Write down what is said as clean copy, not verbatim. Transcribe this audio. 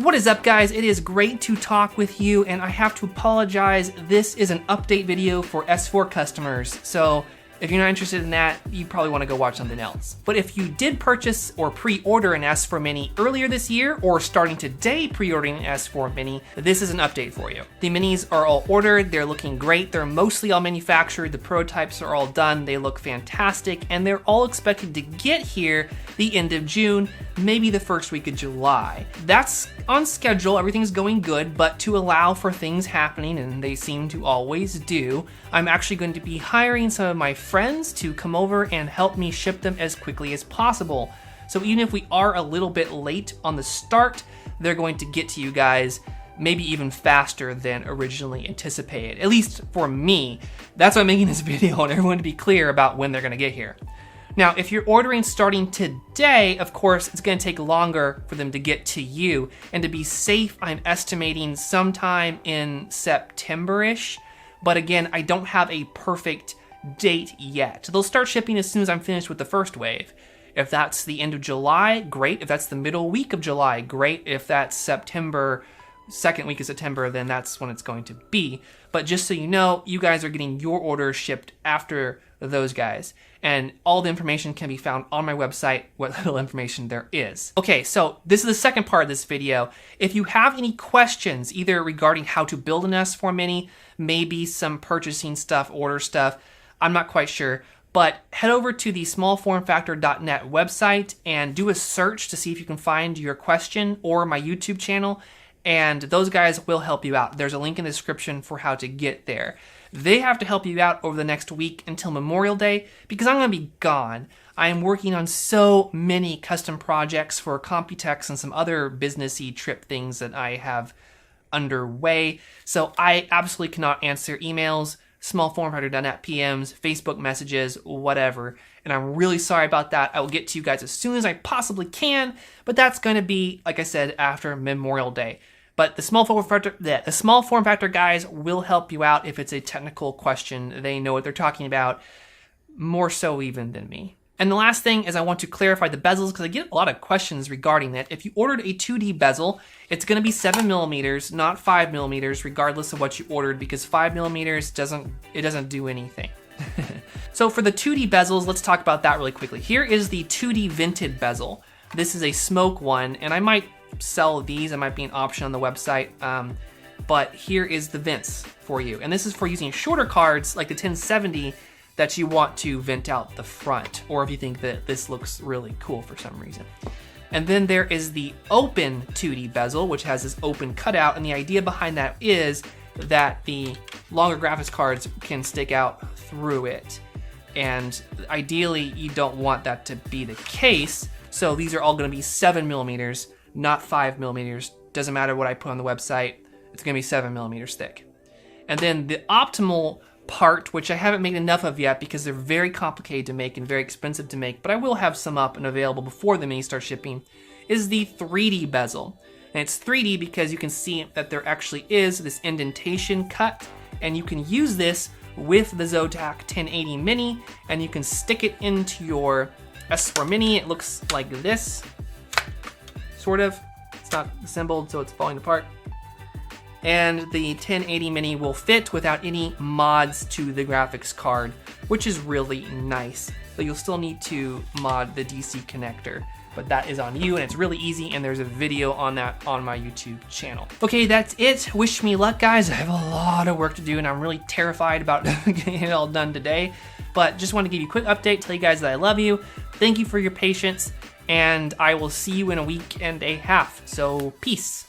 What is up, guys? It is great to talk with you, and I have to apologize. This is an update video for S4 customers, so if you're not interested in that, you probably want to go watch something else. But if you did purchase or pre-order an S4 Mini earlier this year, or starting today pre-ordering an S4 Mini, this is an update for you. The Minis are all ordered, they're looking great, they're mostly all manufactured, the prototypes are all done, they look fantastic, and they're all expected to get here the end of June, maybe the first week of July. That's on schedule, everything's going good, but to allow for things happening, and they seem to always do, I'm actually going to be hiring some of my friends to come over and help me ship them as quickly as possible. So even if we are a little bit late on the start, they're going to get to you guys maybe even faster than originally anticipated, at least for me. That's why I'm making this video, and everyone to be clear about when they're gonna get here. Now, if you're ordering starting today, of course, it's gonna take longer for them to get to you. And to be safe, I'm estimating sometime in September-ish. But again, I don't have a perfect date yet. They'll start shipping as soon as I'm finished with the first wave. If that's the end of July, great. If that's the middle week of July, great. If that's September, second week of September, then that's when it's going to be. But just so you know, you guys are getting your orders shipped after those guys. And all the information can be found on my website, what little information there is. Okay, so this is the second part of this video. If you have any questions, either regarding how to build an S4 Mini, maybe some purchasing stuff, order stuff, I'm not quite sure, but head over to the smallformfactor.net website and do a search to see if you can find your question, or my YouTube channel, and those guys will help you out. There's a link in the description for how to get there. They have to help you out over the next week until Memorial Day, because I'm going to be gone. I am working on so many custom projects for Computex and some other businessy trip things that I have underway, so I absolutely cannot answer emails, smallformfactor.net PMs, Facebook messages, whatever, and I'm really sorry about that. I will get to you guys as soon as I possibly can, but that's going to be, like I said, after Memorial Day. But the small form factor guys will help you out if it's a technical question. They know what they're talking about, more so even than me. And the last thing is I want to clarify the bezels, because I get a lot of questions regarding that. If you ordered a 2D bezel, it's going to be 7mm, not 5mm, regardless of what you ordered, because 5mm doesn't do anything. So for the 2D bezels, let's talk about that really quickly. Here is the 2D vented bezel. This is a smoke one, and I might sell these. It might be an option on the website, but here is the vents for you. And this is for using shorter cards like the 1070 that you want to vent out the front, or if you think that this looks really cool for some reason. And then there is the open 2D bezel, which has this open cutout, and the idea behind that is that the longer graphics cards can stick out through it. And ideally, you don't want that to be the case, so these are all going to be 7mm, not 5mm. Doesn't matter what I put on the website, it's going to be 7mm thick. And then the optimal part, which I haven't made enough of yet because they're very complicated to make and very expensive to make, but I will have some up and available before the Mini starts shipping, is the 3D bezel. And it's 3D because you can see that there actually is this indentation cut, and you can use this with the Zotac 1080 Mini, and you can stick it into your S4 Mini. It looks like this, sort of. It's not assembled, so it's falling apart. And the 1080 Mini will fit without any mods to the graphics card, which is really nice. But you'll still need to mod the DC connector, but that is on you, and it's really easy, and there's a video on that on my YouTube channel. Okay, that's it. Wish me luck, guys. I have a lot of work to do, and I'm really terrified about getting it all done today. But just want to give you a quick update, tell you guys that I love you. Thank you for your patience, and I will see you in a week and a half. So, peace.